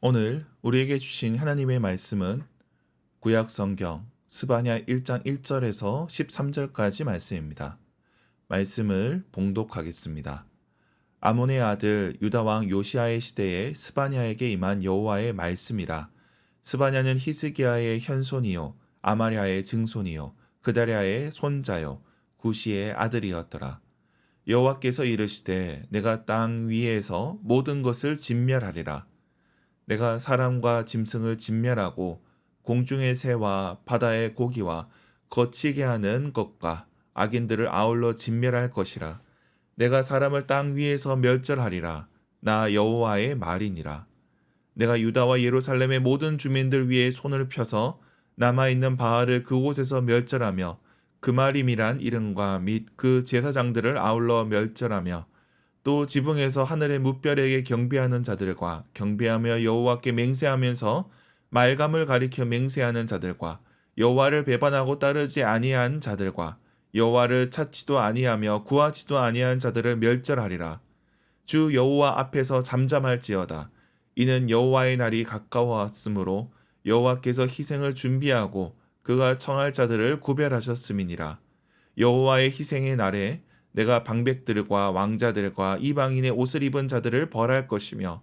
오늘 우리에게 주신 하나님의 말씀은 구약 성경 스바냐 1장 1절에서 13절까지 말씀입니다. 말씀을 봉독하겠습니다. 아몬의 아들 유다 왕 요시아의 시대에 스바냐에게 임한 여호와의 말씀이라. 스바냐는 히스기야의 현손이요 아마랴의 증손이요 그다랴의 손자요 구시의 아들이었더라. 여호와께서 이르시되 내가 땅 위에서 모든 것을 진멸하리라. 내가 사람과 짐승을 진멸하고 공중의 새와 바다의 고기와 거치게 하는 것과 악인들을 아울러 진멸할 것이라. 내가 사람을 땅 위에서 멸절하리라. 나 여호와의 말이니라. 내가 유다와 예루살렘의 모든 주민들 위에 손을 펴서 남아있는 바알을 그곳에서 멸절하며 그마림이란 이름과 및 그 제사장들을 아울러 멸절하며 또 지붕에서 하늘의 무별에게 경배하는 자들과 경배하며 여호와께 맹세하면서 말감을 가리켜 맹세하는 자들과 여호와를 배반하고 따르지 아니한 자들과 여호와를 찾지도 아니하며 구하지도 아니한 자들을 멸절하리라. 주 여호와 앞에서 잠잠할지어다. 이는 여호와의 날이 가까워왔으므로 여호와께서 희생을 준비하고 그가 청할 자들을 구별하셨음이니라. 여호와의 희생의 날에 내가 방백들과 왕자들과 이방인의 옷을 입은 자들을 벌할 것이며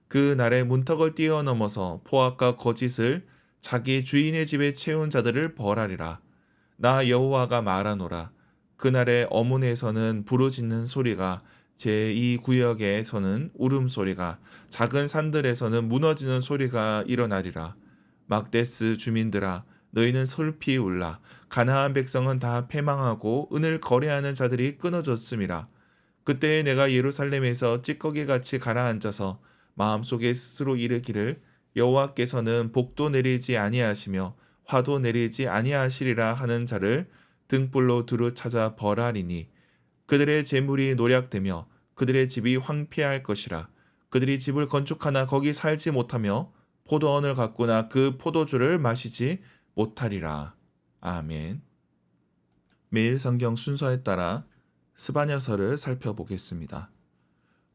그 날에 문턱을 뛰어넘어서 포악과 거짓을 자기 주인의 집에 채운 자들을 벌하리라. 나 여호와가 말하노라. 그날에 어문에서는 부르짖는 소리가 제2구역에서는 울음소리가 작은 산들에서는 무너지는 소리가 일어나리라. 막데스 주민들아 너희는 솔피 울라. 가나안 백성은 다 패망하고 은을 거래하는 자들이 끊어졌음이라. 그때에 내가 예루살렘에서 찌꺼기같이 가라앉아서 마음속에 스스로 이르기를 여호와께서는 복도 내리지 아니하시며 화도 내리지 아니하시리라 하는 자를 등불로 두루 찾아 벌하리니 그들의 재물이 노략되며 그들의 집이 황폐할 것이라. 그들이 집을 건축하나 거기 살지 못하며 포도원을 가꾸나 그 포도주를 마시지 못하리라. 아멘. 매일 성경 순서에 따라 스바냐서를 살펴보겠습니다.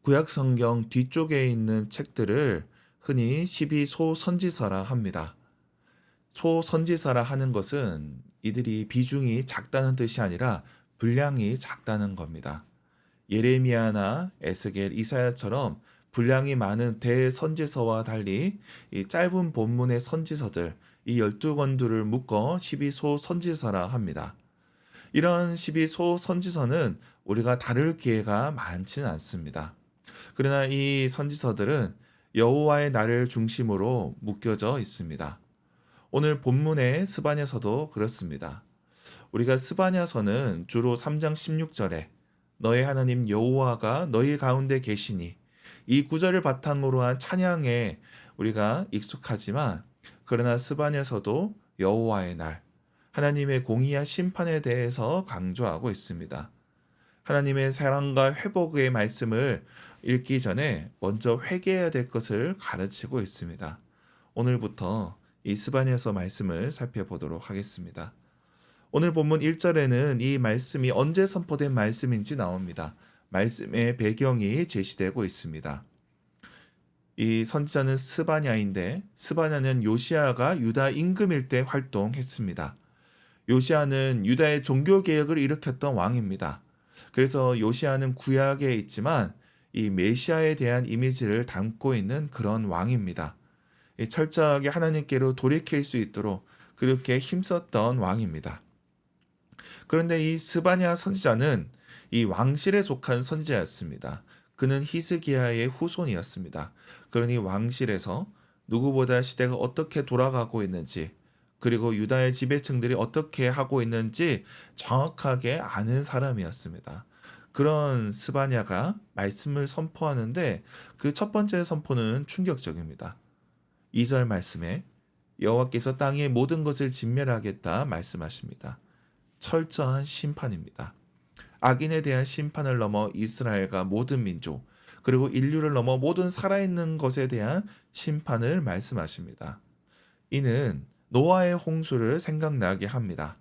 구약 성경 뒤쪽에 있는 책들을 흔히 12소 선지서라 합니다. 소선지서라 하는 것은 이들이 비중이 작다는 뜻이 아니라 분량이 작다는 겁니다. 예레미야나 에스겔, 이사야처럼 분량이 많은 대선지서와 달리 이 짧은 본문의 선지서들, 이 12권들을 묶어 12소 선지서라 합니다. 이런 12소 선지서는 우리가 다룰 기회가 많지는 않습니다. 그러나 이 선지서들은 여호와의 날을 중심으로 묶여져 있습니다. 오늘 본문의 스바냐서도 그렇습니다. 우리가 스바냐서는 주로 3장 16절에 너의 하나님 여호와가 너희 가운데 계시니 이 구절을 바탕으로 한 찬양에 우리가 익숙하지만 그러나 스바냐서도 여호와의 날, 하나님의 공의와 심판에 대해서 강조하고 있습니다. 하나님의 사랑과 회복의 말씀을 읽기 전에 먼저 회개해야 될 것을 가르치고 있습니다. 오늘부터 이 스바냐서 말씀을 살펴보도록 하겠습니다. 오늘 본문 1절에는 이 말씀이 언제 선포된 말씀인지 나옵니다. 말씀의 배경이 제시되고 있습니다. 이 선지자는 스바냐인데 스바냐는 요시아가 유다 임금일 때 활동했습니다. 요시아는 유다의 종교개혁을 일으켰던 왕입니다. 그래서 요시아는 구약에 있지만 이 메시아에 대한 이미지를 담고 있는 그런 왕입니다. 철저하게 하나님께로 돌이킬 수 있도록 그렇게 힘썼던 왕입니다. 그런데 이 스바냐 선지자는 이 왕실에 속한 선지자였습니다. 그는 히스기야의 후손이었습니다. 그러니 왕실에서 누구보다 시대가 어떻게 돌아가고 있는지 그리고 유다의 지배층들이 어떻게 하고 있는지 정확하게 아는 사람이었습니다. 그런 스바냐가 말씀을 선포하는데 그 첫 번째 선포는 충격적입니다. 2절 말씀에 여호와께서 땅의 모든 것을 진멸하겠다 말씀하십니다. 철저한 심판입니다. 악인에 대한 심판을 넘어 이스라엘과 모든 민족 그리고 인류를 넘어 모든 살아있는 것에 대한 심판을 말씀하십니다. 이는 노아의 홍수를 생각나게 합니다.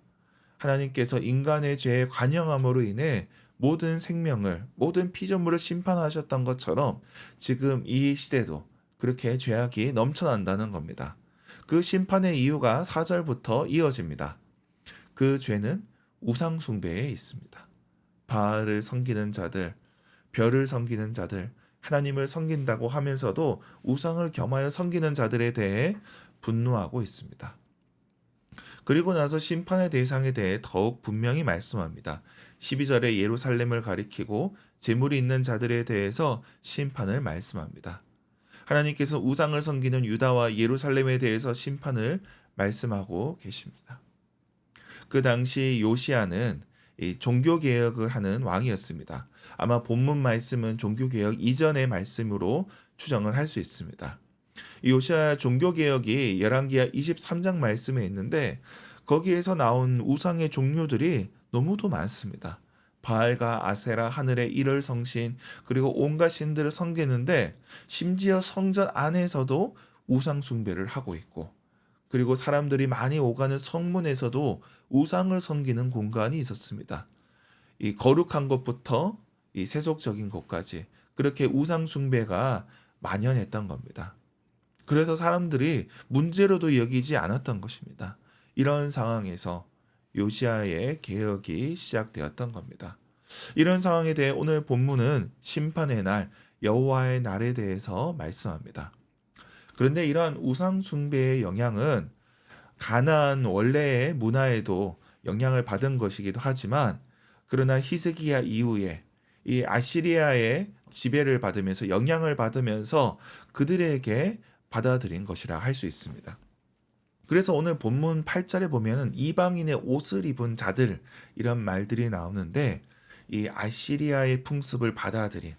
하나님께서 인간의 죄에 관영함으로 인해 모든 생명을 모든 피조물을 심판하셨던 것처럼 지금 이 시대도 그렇게 죄악이 넘쳐난다는 겁니다. 그 심판의 이유가 4절부터 이어집니다. 그 죄는 우상 숭배에 있습니다. 바알을 섬기는 자들, 별을 섬기는 자들, 하나님을 섬긴다고 하면서도 우상을 겸하여 섬기는 자들에 대해 분노하고 있습니다. 그리고 나서 심판의 대상에 대해 더욱 분명히 말씀합니다. 12절에 예루살렘을 가리키고 재물이 있는 자들에 대해서 심판을 말씀합니다. 하나님께서 우상을 섬기는 유다와 예루살렘에 대해서 심판을 말씀하고 계십니다. 그 당시 요시야는 이 종교개혁을 하는 왕이었습니다. 아마 본문 말씀은 종교개혁 이전의 말씀으로 추정을 할 수 있습니다. 이 요시야 종교개혁이 열왕기하 23장 말씀에 있는데 거기에서 나온 우상의 종류들이 너무도 많습니다. 바알과 아세라, 하늘의 일월 성신, 그리고 온갖 신들을 섬기는데 심지어 성전 안에서도 우상 숭배를 하고 있고, 그리고 사람들이 많이 오가는 성문에서도 우상을 섬기는 공간이 있었습니다. 이 거룩한 것부터 이 세속적인 것까지 그렇게 우상 숭배가 만연했던 겁니다. 그래서 사람들이 문제로도 여기지 않았던 것입니다. 이런 상황에서 요시야의 개혁이 시작되었던 겁니다. 이런 상황에 대해 오늘 본문은 심판의 날, 여호와의 날에 대해서 말씀합니다. 그런데 이러한 우상 숭배의 영향은 가나안 원래의 문화에도 영향을 받은 것이기도 하지만, 그러나 히스기야 이후에 이 아시리아의 지배를 받으면서 영향을 받으면서 그들에게 받아들인 것이라 할 수 있습니다. 그래서 오늘 본문 8절에 보면은 이방인의 옷을 입은 자들 이런 말들이 나오는데, 이 아시리아의 풍습을 받아들인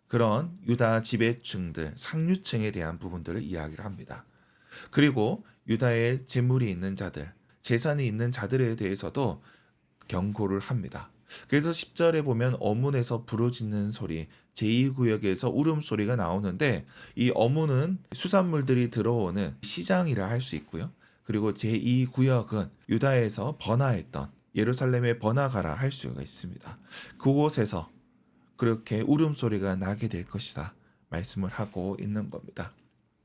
그런 유다 지배층들, 상류층에 대한 부분들을 이야기를 합니다. 그리고 유다의 재물이 있는 자들, 재산이 있는 자들에 대해서도 경고를 합니다. 그래서 10절에 보면 어문에서 부르짖는 소리, 제2구역에서 울음소리가 나오는데, 이 어문은 수산물들이 들어오는 시장이라 할 수 있고요. 그리고 제2구역은 유다에서 번화했던 예루살렘의 번화가라 할 수가 있습니다. 그곳에서 그렇게 울음소리가 나게 될 것이다 말씀을 하고 있는 겁니다.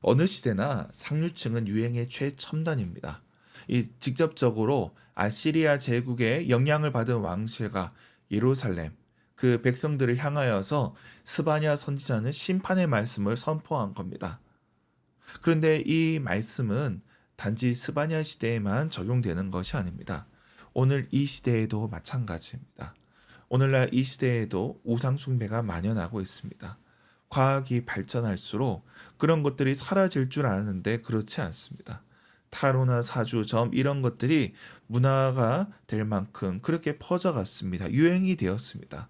어느 시대나 상류층은 유행의 최첨단입니다. 이 직접적으로 아시리아 제국의 영향을 받은 왕실과 예루살렘, 그 백성들을 향하여서 스바냐 선지자는 심판의 말씀을 선포한 겁니다. 그런데 이 말씀은 단지 스바냐 시대에만 적용되는 것이 아닙니다. 오늘 이 시대에도 마찬가지입니다. 오늘날 이 시대에도 우상 숭배가 만연하고 있습니다. 과학이 발전할수록 그런 것들이 사라질 줄 아는데 그렇지 않습니다. 타로나 사주, 점 이런 것들이 문화가 될 만큼 그렇게 퍼져갔습니다. 유행이 되었습니다.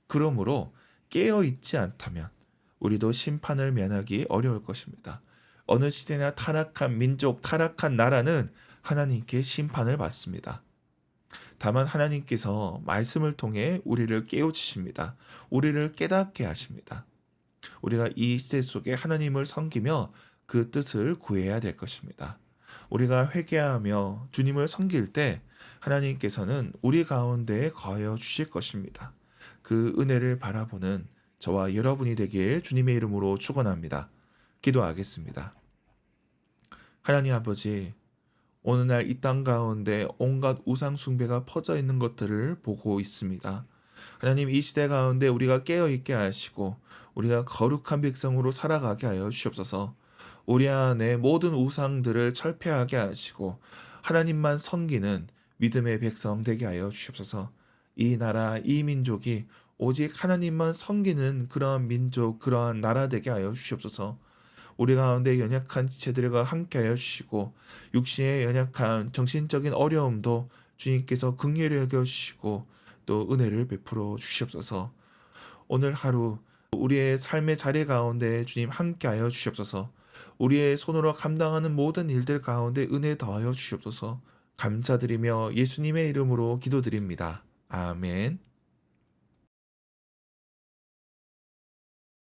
그러므로 깨어있지 않다면 우리도 심판을 면하기 어려울 것입니다. 어느 시대나 타락한 민족, 타락한 나라는 하나님께 심판을 받습니다. 다만 하나님께서 말씀을 통해 우리를 깨우치십니다. 우리를 깨닫게 하십니다. 우리가 이 시대 속에 하나님을 섬기며 그 뜻을 구해야 될 것입니다. 우리가 회개하며 주님을 섬길 때 하나님께서는 우리 가운데 거하여 주실 것입니다. 그 은혜를 바라보는 저와 여러분이 되길 주님의 이름으로 축원합니다. 기도하겠습니다. 하나님 아버지, 오늘날 이 땅 가운데 온갖 우상 숭배가 퍼져 있는 것들을 보고 있습니다. 하나님, 이 시대 가운데 우리가 깨어 있게 하시고 우리가 거룩한 백성으로 살아가게 하여 주옵소서. 우리 안에 모든 우상들을 철폐하게 하시고 하나님만 섬기는 믿음의 백성 되게 하여 주옵소서. 이 나라, 이 민족이 오직 하나님만 섬기는 그러한 민족, 그러한 나라 되게 하여 주옵소서. 우리 가운데 연약한 지체들과 함께하여 주시고 육신의 연약한 정신적인 어려움도 주님께서 긍휼히 여겨주시고 또 은혜를 베풀어 주시옵소서. 오늘 하루 우리의 삶의 자리 가운데 주님 함께하여 주시옵소서. 우리의 손으로 감당하는 모든 일들 가운데 은혜 더하여 주시옵소서. 감사드리며 예수님의 이름으로 기도드립니다. 아멘.